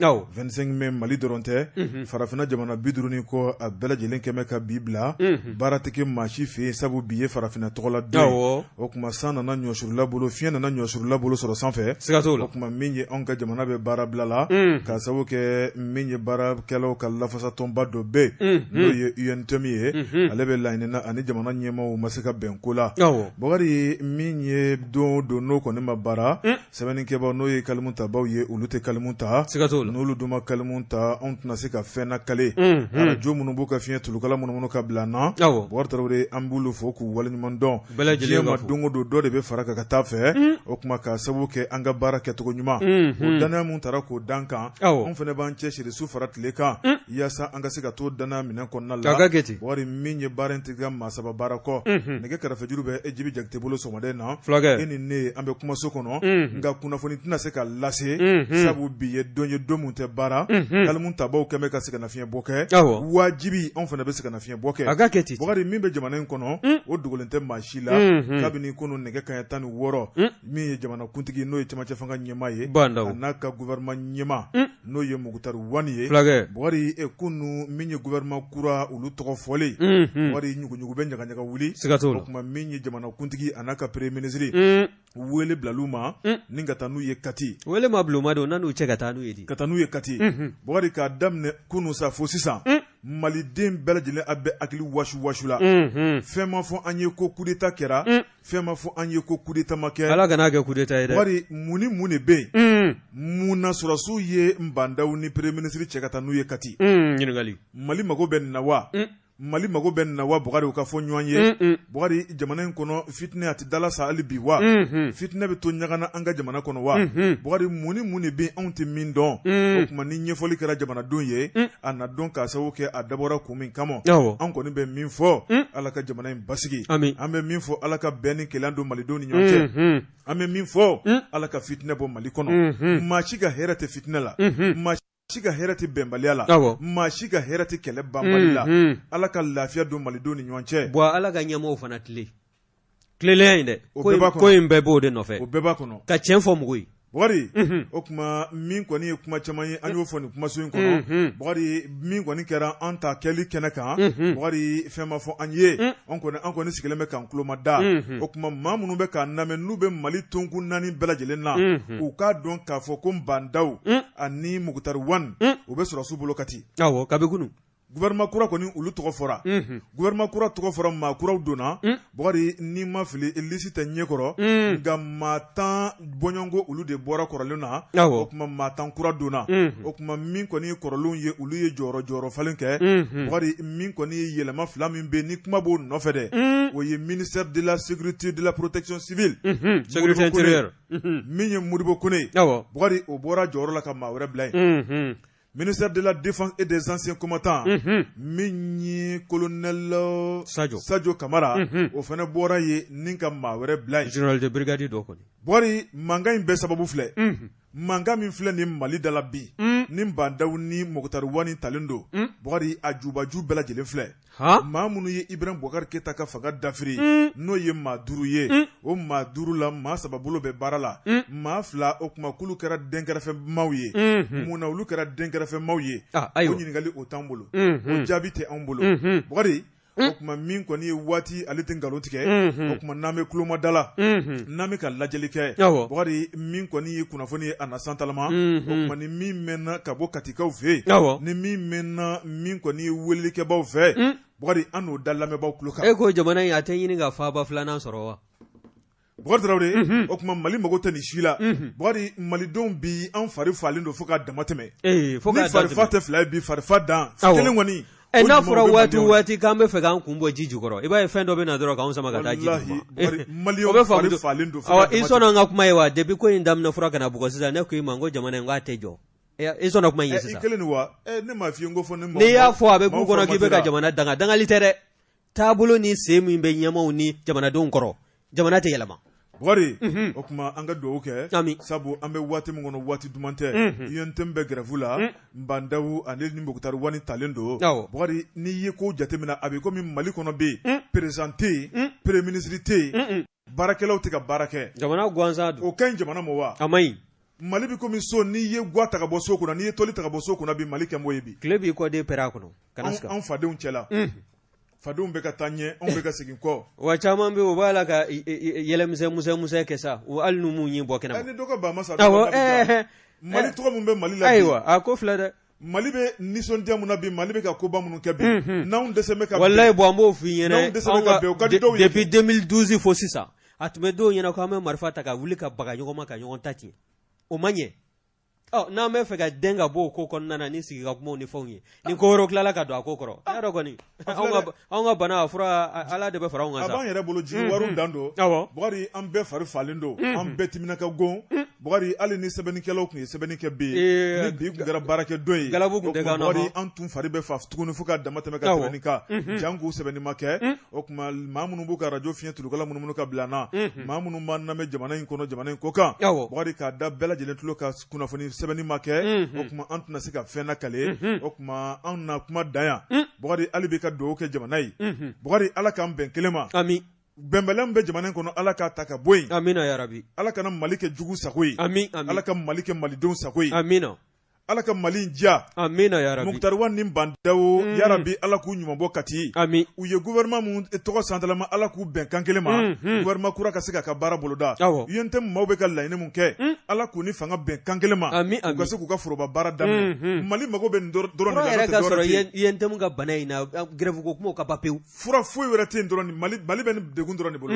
25 mai Mali dɔrɔn tɛ farafinna jamana 50 kɔ a bɛɛ lajɛlen kɛmɛ ka bi bila baaratigi maa si fɛ yen sabu bi ye farafinna tɔgɔla don o kuma san nana ɲɔsurula bolo fiɲɛ nana ɲɔsurula bolo sɔrɔ sanfɛ o kuma min ye anw ka jamana bɛ baara bila la ka sababu kɛ min ye baarakɛlaw ka lafasatɔnba dɔ bɛ n'o ye UNTM ye ale bɛ laɲinina ani jamana ɲɛmaaw ma se ka bɛn ko la Bakari min ye don n'o kɔni ma baara sɛbɛnnikɛbaw n'o ye kalimu tabaw ye olu tɛ kalimu ta n'olu dun ma kalimu ta anw tɛna se ka fɛn na kale arajo minnu b'u ka fiɲɛ tulukala minnu ka bila an na Bakari Tarawele an b'olu fɔ k'u waleɲuman dɔn diɲɛ ma don o don dɔ de bɛ fara ka taa fɛ o kuma ka sababu kɛ an ka baara kɛcogo ɲuman o danaya mun taara k'o dan kan anw fana b'an cɛsiri su fara tile kan yaasa an ka se ka t'o danaya minɛn kɔnɔna la Bakari min ye baara in tigɛ maa saba baara kɔ nɛgɛ kɛrɛfɛjuru bɛ Jibi Jakite bolo sɔgɔmaden na e ni ne an bɛ kumaso kɔnɔ nka kunnafoni tɛna se ka lase sabu bi ye don mun tɛ baara kalimu tabaw kɛmɛ ka se ka nafiɲɛ bɔ kɛ wajibi anw fana bɛ se ka nafiɲɛ bɔ kɛ Bakari min bɛ jamana in kɔnɔ o dogolen tɛ maa si la kabini kunun nɛgɛ kanɲɛ 16 min ye jamana kuntigi n'o ye cɛmancɛ fanga ɲɛmaa ye a n'a ka gouvernement ɲɛmaa n'o ye Mukutari Wani ye Bakari kunun min ye gouvernement kura olu tɔgɔ fɔlen Bakari ɲuguɲugu bɛ ɲagaɲaga wuli o kuma min ye jamana kuntigi a n'a ka premier ministre wele bilal'u ma ni ka taa n'u ye Kati wele ma bila u ma don n'u cɛ ka taa n'u ye di ka taa n'u ye Kati Bakari k'a daminɛ kunun sa fo sisan maliden bɛɛ lajɛlen a bɛ hakili wasu la fɛn ma fɔ an ye ko coup d'état kɛra fɛn ma fɔ an ye ko coup d'état ma kɛ Ala kana kɛ coup d'état ye dɛ Bakari mun ni mun de bɛ yen mun na sɔrɔsiw ye Nbandaw ni premier ministre cɛ ka taa n'u ye Kati ɲininkali Mali mago bɛ nin na wa Mali mago bɛ nin na wa Bakari u ka fɔ ɲɔgɔn ye Bakari jamana in kɔnɔ fitinɛ a tɛ dala sa hali bi wa fitinɛ bɛ to ɲagana an ka jamana kɔnɔ wa Bakari mun ni mun de bɛ anw tɛ min dɔn o kuma ni ɲɛfɔli kɛra jamanadenw ye a na dɔn k'a sababu kɛ a dabɔra kun min kama an kɔni bɛ min fɔ Ala ka jamana in basigi an bɛ min fɔ Ala ka bɛn ni kɛlɛ don malidenw ni ɲɔgɔn cɛ an bɛ min fɔ Ala ka fitinɛ bɔ Mali kɔnɔ maa si ka hɛrɛ tɛ fitinɛ la maa si ka hɛrɛ tɛ bɛnbaliya la maa si ka hɛrɛ tɛ kɛlɛ banbali la Ala ka lafiya don malidenw ni ɲɔgɔn cɛ bon Ala ka ɲɛmaaw fana tilelenya in dɛ ko in bɛɛ b'o de nɔfɛ o bɛɛ b'a kɔnɔ ka tiɲɛ fɔ mɔgɔw ye Bakari o kuma min kɔni ye kuma caman ye an y'o fɔ nin kumaso in kɔnɔ Bakari min kɔni kɛra an ta kɛli kɛnɛ kan Bakari fɛn ma fɔ an ye an kɔni sigilen bɛ k'an tulo ma da o kuma maa minnu bɛ k'an lamɛn n'u bɛ Mali tonkun 4 bɛɛ lajɛlen na u k'a dɔn k'a fɔ ko Nbandaw ani Mukutari Wani u bɛ sɔrɔsiw bolo Kati kabi kunun gouvernement kura kɔni olu tɔgɔ fɔra gouvernement kura tɔgɔ fɔra maa kuraw donna Bakari ni ma fili liste tɛ ɲɛkɔrɔ nka maa 10 bɔɲɔngo olu de bɔra kɔrɔlen na o kuma maa 10 kura donna o kuma min kɔni ye kɔrɔlenw ye olu ye jɔyɔrɔ falen kɛ Bakari min kɔni ye yɛlɛma fila min bɛ ni kuma b'o nɔfɛ dɛ o ye ministère de la sécurité de la protection civile sécurité intérieure min ye Modibo Kone Bakari o bɔra jɔyɔrɔ la ka maa wɛrɛ bila yen ministère de la défense et des anciens combattants min ye colonel Sadio Kamara o fana bɔra ye ni ka maa wɛrɛ bila yen général de brigade dɔ kɔni Bakari mankan in bɛɛ sababu filɛ mankan min filɛ ni Mali da la bi ni Nbandaw ni Mukutari Wani talen don Bakari a jubaju bɛɛ lajɛlen filɛ maa minnu ye Ibrahim Boubacar Keita ka fanga dafiri n'o ye maa 5 ye o maa 5 la maa 3 bolo bɛ baara la maa 2 o kuma k'olu kɛra denkɛrɛfɛmaw ye mun na olu kɛra denkɛrɛfɛmaw ye o ɲininkali o t'an bolo o jaabi tɛ anw bolo Bakari o kuma min kɔni ye waati ale tɛ nkalon tigɛ o kuma n'an bɛ kulomadala n'an bɛ ka lajɛli kɛ Bakari min kɔni ye kunnafoni ye a na santalama o kuma ni min mɛnna ka bɔ katikaw fɛ ni min mɛnna min kɔni ye welelikɛbaw fɛ Bakari an n'o da lamɛnbaw tulo kan e ko jamana in a tɛ ɲini ka faaba 2nan sɔrɔ wa Bakari Tarawele o kuma Mali mago tɛ nin si la Bakari malidenw bi an fari falen don fo k'a dama tɛmɛ ni fari fa tɛ fila ye bi fari fa dan kelen kɔni n'a fɔra waati k'an bɛ fɛ k'an kun bɔ ji jukɔrɔ i b'a ye fɛn dɔ bɛ na dɔrɔn k'anw sama ka taa ji i sɔnna an ka kuma ye wa depuis ko in daminɛ fura kana bugɔ sisan ne ko i ma n ko jamana in k'a tɛ jɔ i sɔnna kuma in ye sisan i kelen nin wa ne m'a f'i ye n ko fɔ ne n'i y'a fɔ a bɛ k'u kɔnɔ k'i bɛ ka jamana dangali tɛ dɛ taabolo ni sen min bɛ ɲɛmaw ni jamanadenw kɔrɔ jamana tɛ yɛlɛma Bakari o kuma an ka dugawu kɛ sabu an bɛ waati min kɔnɔ waati duman tɛ UNTM bɛ grève la Nbandaw ani ni Mukutari Wani talen don Bakari n'i ye ko jateminɛ a bɛ komi Mali kɔnɔ bɛ yen président tɛ yen premier ministre tɛ yen baarakɛlaw tɛ ka baara kɛ jamana gansan don o ka ɲi jamana ma wa a ma ɲi Mali bi komi so n'i ye gwa ta ka bɔ so kunna n'i ye toli ta ka bɔ so kunna bi Mali kɛ m'o ye bi. Tile b'i kɔ de pɛrɛ kɔnɔ. An fadenw cɛla. Fadenw bɛ ka taa ɲɛ anw bɛ ka segin kɔ. Wa caman bɛ o b'a la ka yɛlɛmisɛn kɛ sa o hali n'u m'u ɲi bɔ kɛnɛma. Ni dɔ ka ban ma sa. Mali tɔgɔ min bɛ Mali la bi. Ayiwa a ko filɛ dɛ. Mali bɛ nisɔndiya mun na bi Mali bɛ ka koba minnu kɛ bi. N'anw dɛsɛ bɛ ka bɛn. Walayi bon an b'o f'i ɲɛna. N'anw dɛsɛ bɛ ka bɛn o ka di dɔw ye. Depuis 2012 fo sisan a tun bɛ dɔw ɲɛna k'an bɛ marifa ta ka wuli ka baga ɲɔgɔn ma ka ɲɔgɔn ta tiɲɛ. O ma ɲɛ. N'an bɛ fɛ ka den ka bɔ o ko kɔnɔna na ni sigi ka kumaw ni fɛnw ye ni ko wɛrɛw tilala ka don a ko kɔrɔ y'a dɔn kɔni anw ka bana a fura Ala de bɛ fara anw kan sa. A b'an yɛrɛ bolo jigi wariw dan don. Bugari an bɛɛ fari falen don an bɛɛ timina ka gon. Bugari hali ni sɛbɛnnikɛlaw tun ye sɛbɛnni kɛ bi ni bi tun kɛra baarakɛ don ye galabu tun tɛ k'an na Bugari an tun fari bɛ fa tuguni fo ka dama tɛmɛ ka tɛmɛ nin kan jango sɛbɛnni ma kɛ o tuma maa minnu b'u ka radio fiɲɛ tulukala munumunu ka bila an na maa minnu b'an lamɛn jamana in kɔnɔ jamana in kɔ kan Bugari k'a da bɛɛ lajɛlen tulo ka kunnafoni sɛbɛnni ma kɛ o tuma an tɛna se ka fɛn lakale o tuma an na kuma dan yan Bugari hali bi ka dugawu kɛ jamana ye Bugari Ala k'an bɛn kelen ma amin bɛnbɛlɛn bɛ jamana in kɔnɔ Ala k'a ta ka bɔ yen amina yarabi Ala kana Mali kɛ jugu sago ye amin Ala ka Mali kɛ malidenw sago ye amina Ala ka Mali in diya amina yarabi Mukutari Wade ni Bandawo yarabi Ala k'u ɲumanbɔ Kati amin u ye gouvernement mun tɔgɔ santalama Ala k'u bɛn kan kelen ma gouvernement kura ka se ka baara boloda UNTM maaw bɛ ka laɲini mun kɛ Ala k'u ni fanga bɛn kan kelen ma u ka se k'u ka foroba baara daminɛ Mali mago bɛ nin dɔrɔn de la yɛrɛ ka sɔrɔ UNTM ka bana in na grève ko kumaw ka ban pewu fura foyi wɛrɛ tɛ yen dɔrɔn Mali bɛ nin degun dɔrɔn de bolo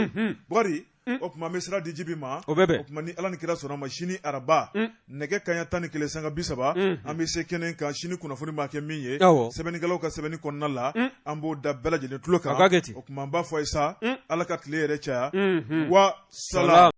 Bugari o tuma an bɛ sira di Jibi ma o tuma ni Ala ni kira sɔnna ma sini araba nɛgɛ kaɲɛ 11 sanga 30 an bɛ se kɛnɛ kan sini kunnafoni b'a kɛ min ye sɛbɛnnikɛlaw ka sɛbɛnni kɔnɔna la an b'o da bɛɛ lajɛlen tulo kan o tuma an b'a fɔ a ye sa Ala ka tile yɛrɛ caya wa salam